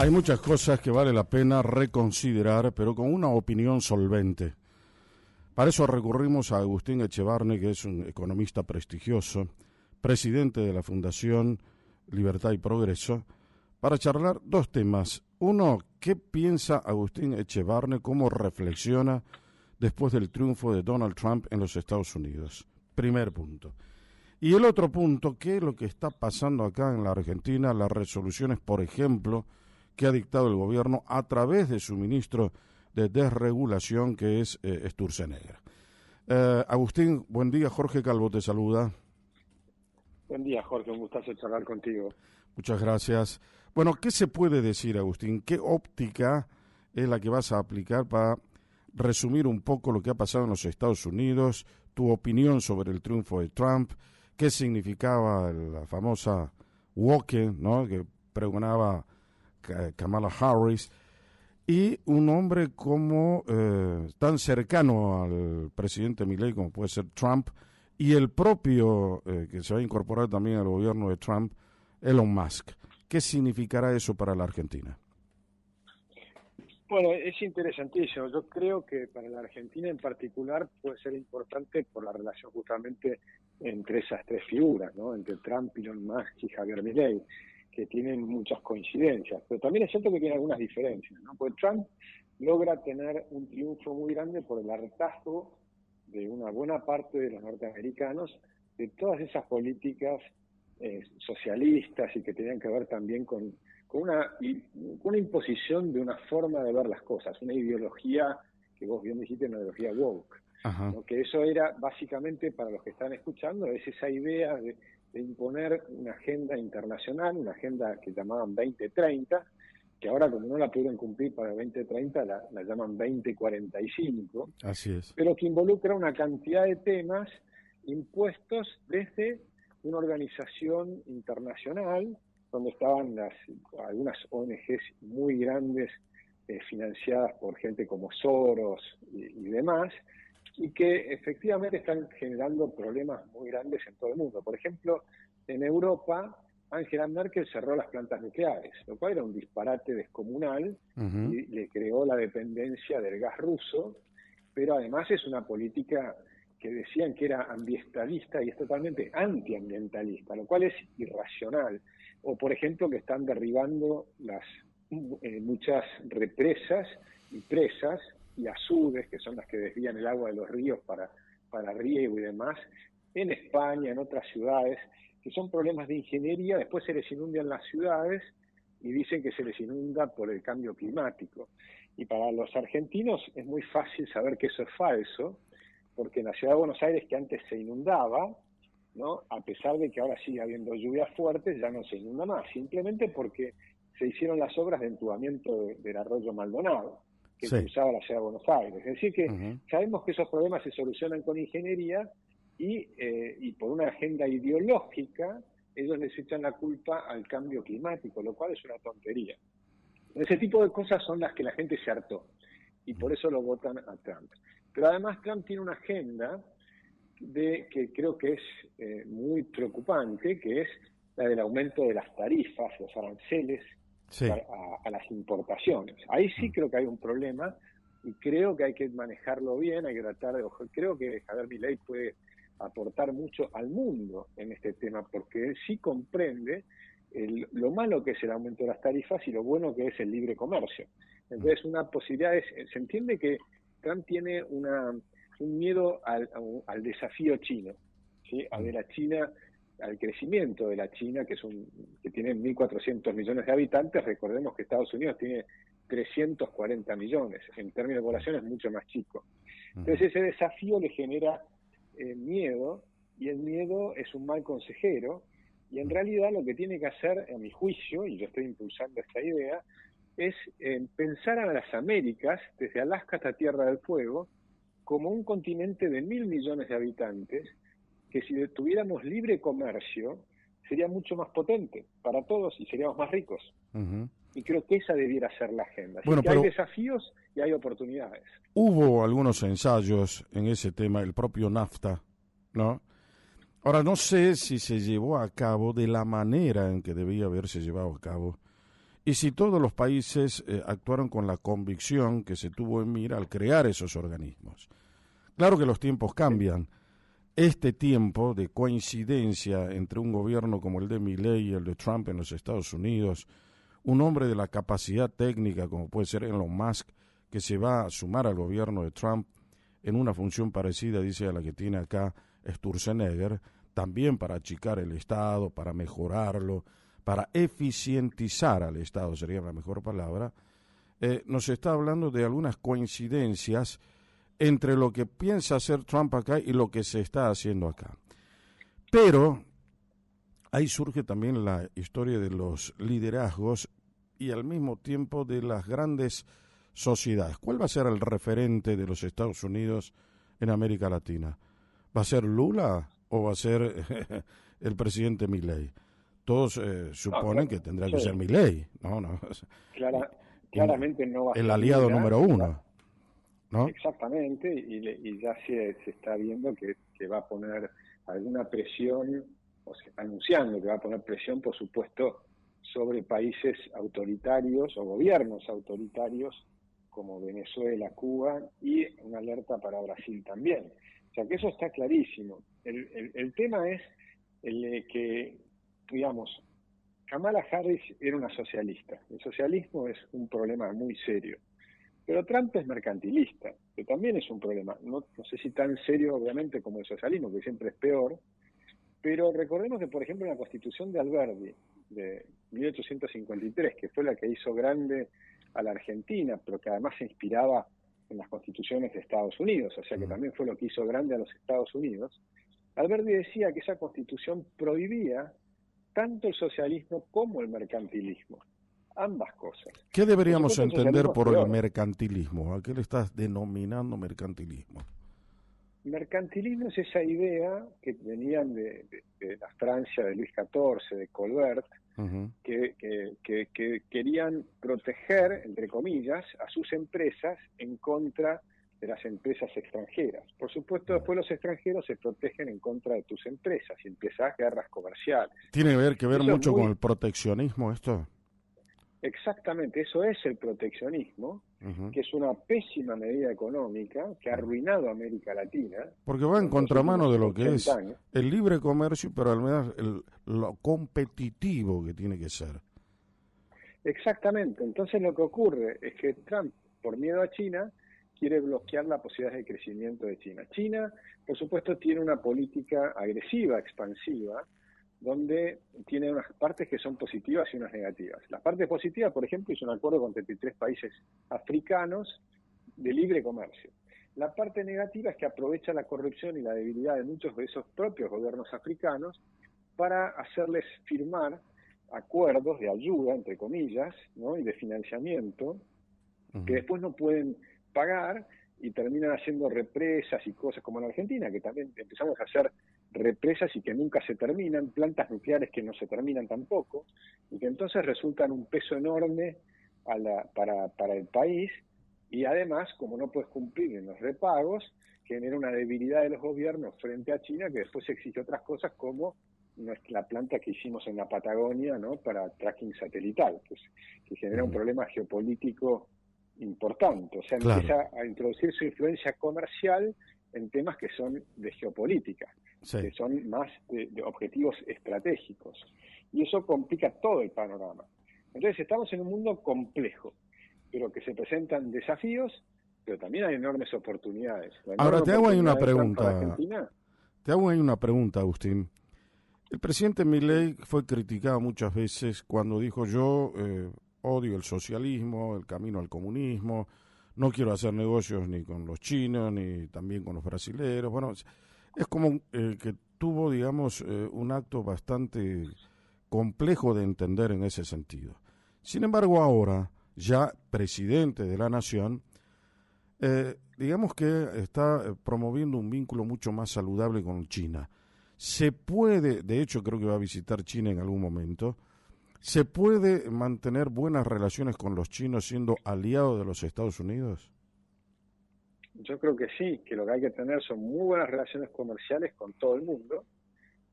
Hay muchas cosas que vale la pena reconsiderar, pero con una opinión solvente. Para eso recurrimos a Agustín Echevarne, que es un economista prestigioso, presidente de la Fundación Libertad y Progreso, para charlar dos temas. Uno, ¿qué piensa Agustín Echevarne, cómo reflexiona después del triunfo de Donald Trump en los Estados Unidos? Primer punto. Y el otro punto, ¿qué es lo que está pasando acá en la Argentina? Las resoluciones, por ejemplo, que ha dictado el gobierno a través de su ministro de desregulación, que es Sturzenegger. Agustín, buen día. Jorge Calvo te saluda. Buen día, Jorge. Un gustazo charlar contigo. Muchas gracias. Bueno, ¿qué se puede decir, Agustín? ¿Qué óptica es la que vas a aplicar para resumir un poco lo que ha pasado en los Estados Unidos, tu opinión sobre el triunfo de Trump, qué significaba la famosa walk-in, ¿no?, que pregonaba Kamala Harris, y un hombre como tan cercano al presidente Milei como puede ser Trump, y el propio que se va a incorporar también al gobierno de Trump, Elon Musk? ¿Qué significará eso para la Argentina? Bueno, es interesantísimo. Yo creo que para la Argentina en particular puede ser importante por la relación justamente entre esas tres figuras, ¿no? Entre Trump, Elon Musk y Javier Milei, que tienen muchas coincidencias, pero también es cierto que tiene algunas diferencias, ¿no? Porque Trump logra tener un triunfo muy grande por el hartazgo de una buena parte de los norteamericanos de todas esas políticas socialistas y que tenían que ver también con una imposición de una forma de ver las cosas, una ideología que vos bien dijiste, una ideología woke. ¿No? Que eso era básicamente, para los que están escuchando, es esa idea de imponer una agenda internacional, una agenda que llamaban 2030, que ahora como no la pudieron cumplir para 2030 la llaman 2045. Así es. Pero que involucra una cantidad de temas impuestos desde una organización internacional donde estaban algunas ONGs muy grandes financiadas por gente como Soros y demás, y que efectivamente están generando problemas muy grandes en todo el mundo. Por ejemplo, en Europa, Angela Merkel cerró las plantas nucleares, lo cual era un disparate descomunal y le creó la dependencia del gas ruso, pero además es una política que decían que era ambientalista y es totalmente antiambientalista, lo cual es irracional. O, por ejemplo, que están derribando muchas represas y presas y azudes, que son las que desvían el agua de los ríos para riego y demás, en España, en otras ciudades, que son problemas de ingeniería. Después se les inundan las ciudades y dicen que se les inunda por el cambio climático. Y para los argentinos es muy fácil saber que eso es falso, porque en la ciudad de Buenos Aires, que antes se inundaba, ¿no?, a pesar de que ahora sigue habiendo lluvias fuertes, ya no se inunda más, simplemente porque se hicieron las obras de entubamiento del arroyo Maldonado, que cruzaba la ciudad de Buenos Aires. Es decir que sabemos que esos problemas se solucionan con ingeniería y por una agenda ideológica ellos les echan la culpa al cambio climático, lo cual es una tontería. Ese tipo de cosas son las que la gente se hartó y por eso lo votan a Trump. Pero además Trump tiene una agenda que creo que es muy preocupante, que es la del aumento de las tarifas, los aranceles a las importaciones. Ahí sí creo que hay un problema y creo que hay que manejarlo bien, hay que tratar de... Creo que Javier Milei puede aportar mucho al mundo en este tema, porque él sí comprende lo malo que es el aumento de las tarifas y lo bueno que es el libre comercio. Entonces una posibilidad es... Se entiende que Trump tiene un miedo al desafío chino, ¿sí? De la China, al crecimiento de la China, que tiene 1.400 millones de habitantes. Recordemos que Estados Unidos tiene 340 millones, en términos de población es mucho más chico. Entonces ese desafío le genera miedo, y el miedo es un mal consejero, y en realidad lo que tiene que hacer, a mi juicio, y yo estoy impulsando esta idea, es pensar a las Américas, desde Alaska hasta Tierra del Fuego, como un continente de 1.000 millones de habitantes, que si tuviéramos libre comercio, sería mucho más potente para todos y seríamos más ricos. Y creo que esa debiera ser la agenda. Así que hay desafíos y hay oportunidades. Hubo algunos ensayos en ese tema, el propio NAFTA, ¿no? Ahora, no sé si se llevó a cabo de la manera en que debía haberse llevado a cabo. y si todos los países actuaron con la convicción que se tuvo en mira al crear esos organismos. Claro que los tiempos cambian. Este tiempo de coincidencia entre un gobierno como el de Milei y el de Trump en los Estados Unidos, un hombre de la capacidad técnica como puede ser Elon Musk, que se va a sumar al gobierno de Trump en una función parecida, dice, a la que tiene acá Sturzenegger, también para achicar el Estado, para mejorarlo, para eficientizar al Estado, sería la mejor palabra, nos está hablando de algunas coincidencias entre lo que piensa hacer Trump acá y lo que se está haciendo acá. Pero ahí surge también la historia de los liderazgos y al mismo tiempo de las grandes sociedades. ¿Cuál va a ser el referente de los Estados Unidos en América Latina? ¿Va a ser Lula o va a ser el presidente Milei? Todos suponen que tendrá que ser Milei, ¿no? Claramente no va a ser el aliado Lula, número uno, ¿no? Exactamente, y ya se está viendo que va a poner alguna presión, o se está anunciando que va a poner presión, por supuesto, sobre países autoritarios o gobiernos autoritarios como Venezuela, Cuba, y una alerta para Brasil también. O sea que eso está clarísimo. El tema es que, digamos, Kamala Harris era una socialista. El socialismo es un problema muy serio. Pero Trump es mercantilista, que también es un problema. No sé si tan serio, obviamente, como el socialismo, que siempre es peor, pero recordemos que, por ejemplo, la Constitución de Alberdi, de 1853, que fue la que hizo grande a la Argentina, pero que además se inspiraba en las constituciones de Estados Unidos, o sea que también fue lo que hizo grande a los Estados Unidos, Alberdi decía que esa Constitución prohibía tanto el socialismo como el mercantilismo. Ambas cosas. ¿Qué deberíamos entender por el mercantilismo? ¿A qué le estás denominando mercantilismo? Mercantilismo es esa idea que venían de la Francia de Luis XIV, de Colbert, que querían proteger, entre comillas, a sus empresas en contra de las empresas extranjeras. Por supuesto, después los extranjeros se protegen en contra de tus empresas y empiezas guerras comerciales. ¿Tiene que ver mucho con el proteccionismo esto? Exactamente, eso es el proteccionismo, que es una pésima medida económica que ha arruinado a América Latina. Porque va en contramano de lo que es el libre comercio, pero al menos lo competitivo que tiene que ser. Exactamente, entonces lo que ocurre es que Trump, por miedo a China, quiere bloquear la posibilidad de crecimiento de China. China, por supuesto, tiene una política agresiva, expansiva, donde tiene unas partes que son positivas y unas negativas. Las partes positivas, por ejemplo, hizo un acuerdo con 33 países africanos de libre comercio. La parte negativa es que aprovecha la corrupción y la debilidad de muchos de esos propios gobiernos africanos para hacerles firmar acuerdos de ayuda, entre comillas, ¿no? Y de financiamiento, que después no pueden pagar y terminan haciendo represas y cosas como en Argentina, que también empezamos a hacer represas y que nunca se terminan, plantas nucleares que no se terminan tampoco, y que entonces resultan un peso enorme para el país, y además, como no puedes cumplir en los repagos, genera una debilidad de los gobiernos frente a China, que después exige otras cosas como la planta que hicimos en la Patagonia, ¿no? Para tracking satelital, que genera un problema geopolítico importante. O sea, empieza a introducir su influencia comercial en temas que son de geopolítica, que son más de objetivos estratégicos. Y eso complica todo el panorama. Entonces estamos en un mundo complejo, pero que se presentan desafíos, pero también hay enormes oportunidades. Ahora te hago ahí una pregunta. Te hago ahí una pregunta, Agustín. El presidente Milei fue criticado muchas veces cuando dijo yo odio el socialismo, el camino al comunismo, no quiero hacer negocios ni con los chinos ni también con los brasileros. Bueno, es como que tuvo, digamos, un acto bastante complejo de entender en ese sentido. Sin embargo, ahora, ya presidente de la nación, digamos que está promoviendo un vínculo mucho más saludable con China. Se puede, de hecho creo que va a visitar China en algún momento, ¿se puede mantener buenas relaciones con los chinos siendo aliado de los Estados Unidos? Yo creo que sí, que lo que hay que tener son muy buenas relaciones comerciales con todo el mundo,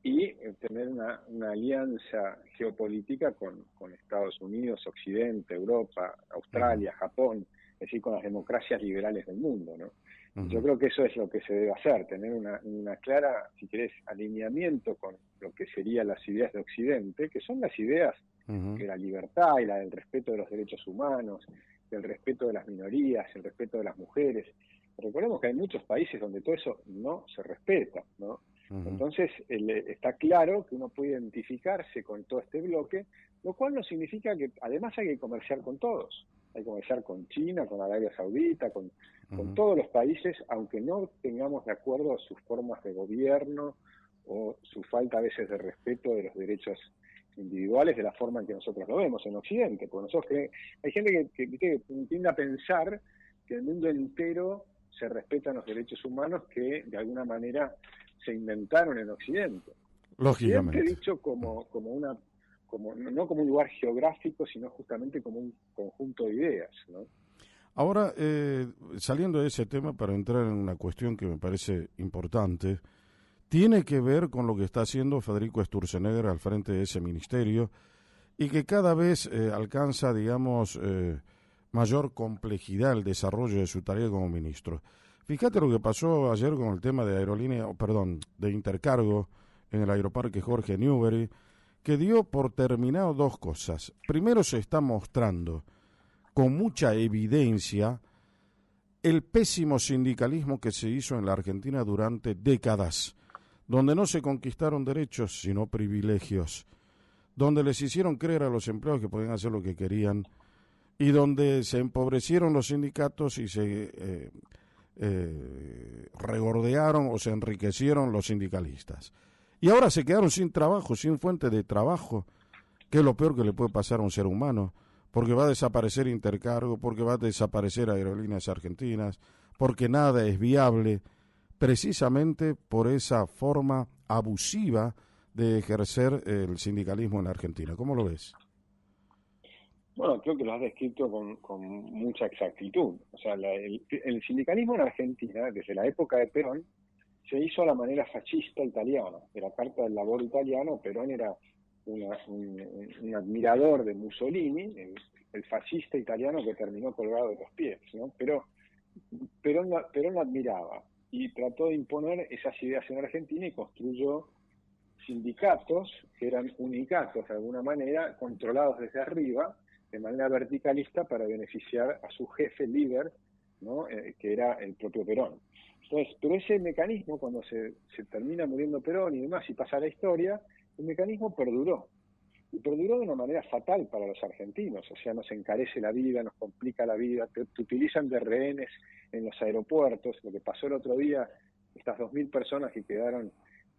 y tener una alianza geopolítica con Estados Unidos, Occidente, Europa, Ujú, Australia, Japón, es decir, con las democracias liberales del mundo, ¿no? Yo ujú, creo que eso es lo que se debe hacer, tener una clara, si querés, alineamiento con lo que serían las ideas de Occidente, que son las ideas ujú. de la libertad y la del respeto de los derechos humanos, del respeto de las minorías, el respeto de las mujeres. Recordemos que hay muchos países donde todo eso no se respeta, ¿no? Ujú. Entonces, está claro que uno puede identificarse con todo este bloque, lo cual no significa que además hay que comerciar con todos. Hay que comerciar con China, con Arabia Saudita, con Ujú. todos los países, aunque no tengamos de acuerdo sus formas de gobierno o su falta a veces de respeto de los derechos individuales de la forma en que nosotros lo vemos en Occidente. Porque nosotros hay gente que tiende a pensar que el mundo entero se respetan los derechos humanos que de alguna manera se inventaron en Occidente. Occidente Lógicamente. dicho no como un lugar geográfico, sino justamente como un conjunto de ideas, ¿no? Ahora, saliendo de ese tema para entrar en una cuestión que me parece importante, tiene que ver con lo que está haciendo Federico Sturzenegger al frente de ese ministerio y que cada vez alcanza, digamos, mayor complejidad el desarrollo de su tarea como ministro. Fíjate lo que pasó ayer con el tema de aerolínea, perdón, de intercargo en el aeroparque Jorge Newbery, que dio por terminado dos cosas. Primero, se está mostrando con mucha evidencia el pésimo sindicalismo que se hizo en la Argentina durante décadas, donde no se conquistaron derechos, sino privilegios, donde les hicieron creer a los empleados que podían hacer lo que querían y donde se empobrecieron los sindicatos y se regordearon o se enriquecieron los sindicalistas. Y ahora se quedaron sin trabajo, sin fuente de trabajo, que es lo peor que le puede pasar a un ser humano, porque va a desaparecer Intercargo, porque va a desaparecer Aerolíneas Argentinas, porque nada es viable, precisamente por esa forma abusiva de ejercer el sindicalismo en la Argentina. ¿Cómo lo ves? Bueno, creo que lo has descrito con mucha exactitud. O sea, el sindicalismo en Argentina, desde la época de Perón, se hizo a la manera fascista italiana, de la Carta del Labor italiano. Perón era un admirador de Mussolini, el fascista italiano que terminó colgado de los pies, ¿no? Pero Perón lo admiraba y trató de imponer esas ideas en Argentina y construyó sindicatos que eran unicatos de alguna manera, controlados desde arriba, de manera verticalista para beneficiar a su jefe líder, ¿no? Que era el propio Perón. Entonces, pero ese mecanismo, cuando se termina muriendo Perón y demás, y pasa la historia, el mecanismo perduró. Y perduró de una manera fatal para los argentinos, o sea, nos encarece la vida, nos complica la vida, te utilizan de rehenes en los aeropuertos, lo que pasó el otro día, estas 2.000 personas que quedaron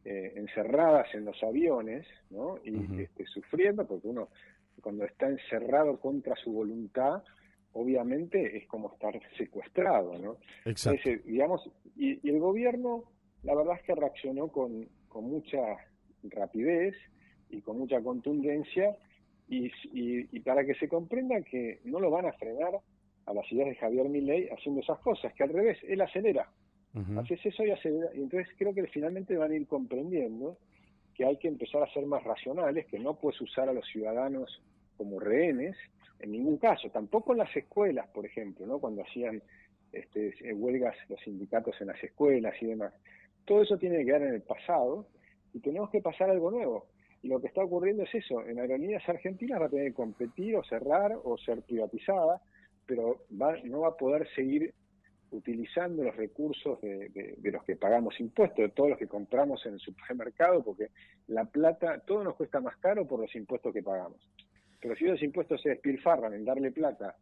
encerradas en los aviones, ¿no? Y Ujú. sufriendo, porque uno cuando está encerrado contra su voluntad, obviamente es como estar secuestrado, ¿no? Exacto. Entonces, digamos, y el gobierno, la verdad es que reaccionó con mucha rapidez y con mucha contundencia, y para que se comprenda que no lo van a frenar a las ideas de Javier Milei haciendo esas cosas, que al revés, él acelera. Ujú. Haces eso y acelera. Y entonces creo que finalmente van a ir comprendiendo que hay que empezar a ser más racionales, que no puedes usar a los ciudadanos como rehenes, en ningún caso, tampoco en las escuelas, por ejemplo, ¿no? Cuando hacían huelgas los sindicatos en las escuelas y demás. Todo eso tiene que quedar en el pasado y tenemos que pasar a algo nuevo. Y lo que está ocurriendo es eso, en Aerolíneas Argentinas va a tener que competir o cerrar o ser privatizada, pero no va a poder seguir utilizando los recursos de los que pagamos impuestos, de todos los que compramos en el supermercado, porque la plata, todo nos cuesta más caro por los impuestos que pagamos. Pero si los impuestos se despilfarran en darle plata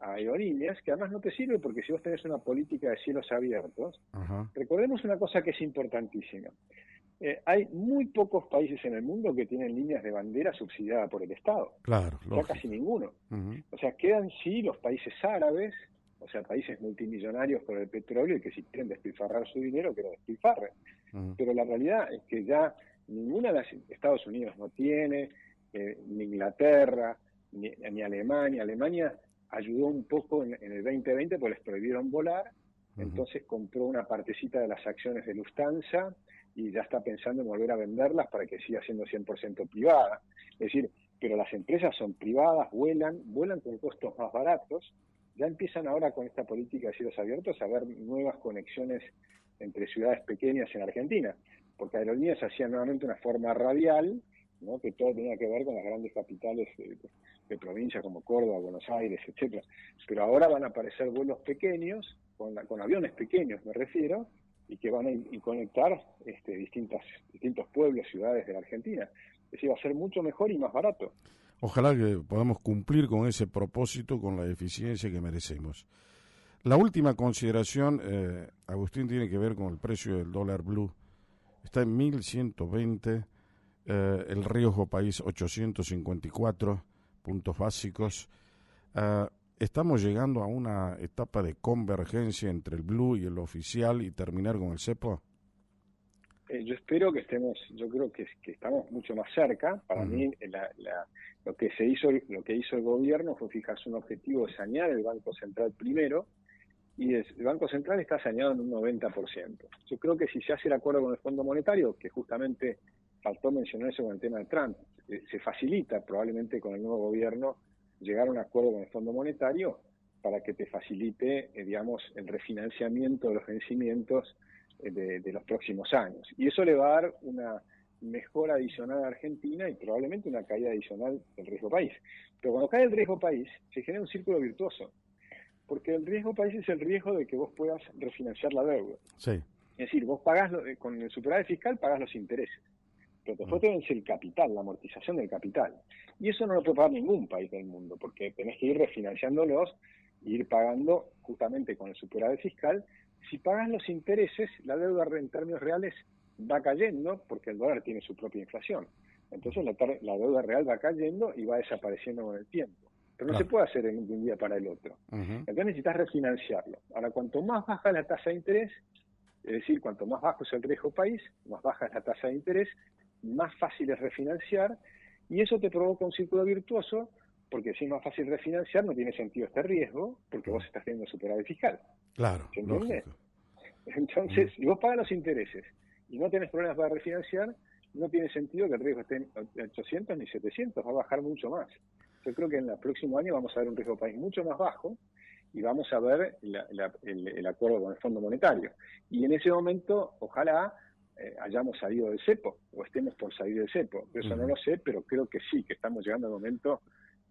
a aerolíneas, que además no te sirve porque si vos tenés una política de cielos abiertos, Ajá. recordemos una cosa que es importantísima. Hay muy pocos países en el mundo que tienen líneas de bandera subsidiadas por el Estado, Claro, ya casi lógico. ninguno. Ujú. O sea, quedan sí los países árabes, o sea, países multimillonarios por el petróleo y que si quieren despilfarrar su dinero, que lo despilfarren. Ujú. Pero la realidad es que ya ninguna de las Estados Unidos no tiene, ni Inglaterra, ni Alemania. Alemania ayudó un poco en el 2020 porque les prohibieron volar, Ujú. entonces compró una partecita de las acciones de Lufthansa y ya está pensando en volver a venderlas para que siga siendo 100% privada. Es decir, pero las empresas son privadas, vuelan con costos más baratos, ya empiezan ahora con esta política de cielos abiertos a ver nuevas conexiones entre ciudades pequeñas en Argentina, porque Aerolíneas hacían nuevamente una forma radial, ¿no? Que todo tenía que ver con las grandes capitales de provincias como Córdoba, Buenos Aires, etcétera. Pero ahora van a aparecer vuelos pequeños, con aviones pequeños me refiero, y que van a conectar distintos pueblos, ciudades de la Argentina. Es decir, va a ser mucho mejor y más barato. Ojalá que podamos cumplir con ese propósito con la eficiencia que merecemos. La última consideración, Agustín, tiene que ver con el precio del dólar blue. Está en 1.120, el riesgo país 854 puntos básicos. ¿Estamos llegando a una etapa de convergencia entre el blue y el oficial y terminar con el cepo? Yo espero que estemos, yo creo que estamos mucho más cerca. Para mí, lo que hizo el gobierno fue fijarse un objetivo de sanear el Banco Central primero, y el Banco Central está saneado en un 90%. Yo creo que si se hace el acuerdo con el Fondo Monetario, que justamente faltó mencionar eso con el tema de Trump, se facilita probablemente con el nuevo gobierno llegar a un acuerdo con el Fondo Monetario para que te facilite, digamos, el refinanciamiento de los vencimientos de los próximos años. Y eso le va a dar una mejora adicional a Argentina y probablemente una caída adicional del riesgo país. Pero cuando cae el riesgo país, se genera un círculo virtuoso, porque el riesgo país es el riesgo de que vos puedas refinanciar la deuda. Sí. Es decir, vos pagás, con el superávit fiscal pagás los intereses, pero después te vence el capital, la amortización del capital. Y eso no lo puede pagar ningún país del mundo, porque tenés que ir refinanciándolos e ir pagando justamente con el superávit fiscal. Si pagas los intereses, la deuda en términos reales va cayendo, porque el dólar tiene su propia inflación. Entonces la deuda real va cayendo y va desapareciendo con el tiempo. Pero no se puede hacer de un día para el otro. Entonces necesitas refinanciarlo. Ahora, cuanto más baja la tasa de interés, es decir, cuanto más bajo es el riesgo país, más baja es la tasa de interés, más fácil es refinanciar, y eso te provoca un círculo virtuoso, porque si es más fácil refinanciar, no tiene sentido este riesgo, porque vos estás teniendo superávit fiscal. Claro, ¿Se entiende? lógico. Entonces, si vos pagas los intereses y no tenés problemas para refinanciar, no tiene sentido que el riesgo esté en 800 ni 700, va a bajar mucho más. Yo creo que en el próximo año vamos a ver un riesgo país mucho más bajo y vamos a ver el acuerdo con el Fondo Monetario. Y en ese momento, ojalá hayamos salido del cepo o estemos por salir del cepo. Eso no lo sé, pero creo que sí, que estamos llegando al momento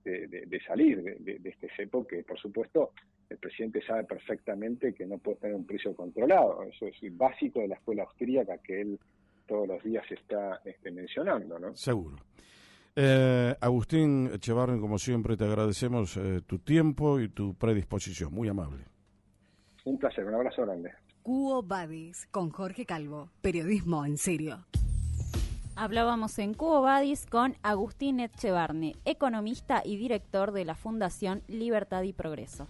de salir de este cepo, que por supuesto el presidente sabe perfectamente que no puede tener un precio controlado. Eso es básico de la escuela austríaca que él todos los días está mencionando, ¿no? Seguro. Agustín Echevarne, como siempre, te agradecemos tu tiempo y tu predisposición. Muy amable. Un placer, un abrazo grande. Quo Vadis, con Jorge Calvo, periodismo en serio. Hablábamos en Quo Vadis con Agustín Echevarne, economista y director de la Fundación Libertad y Progreso.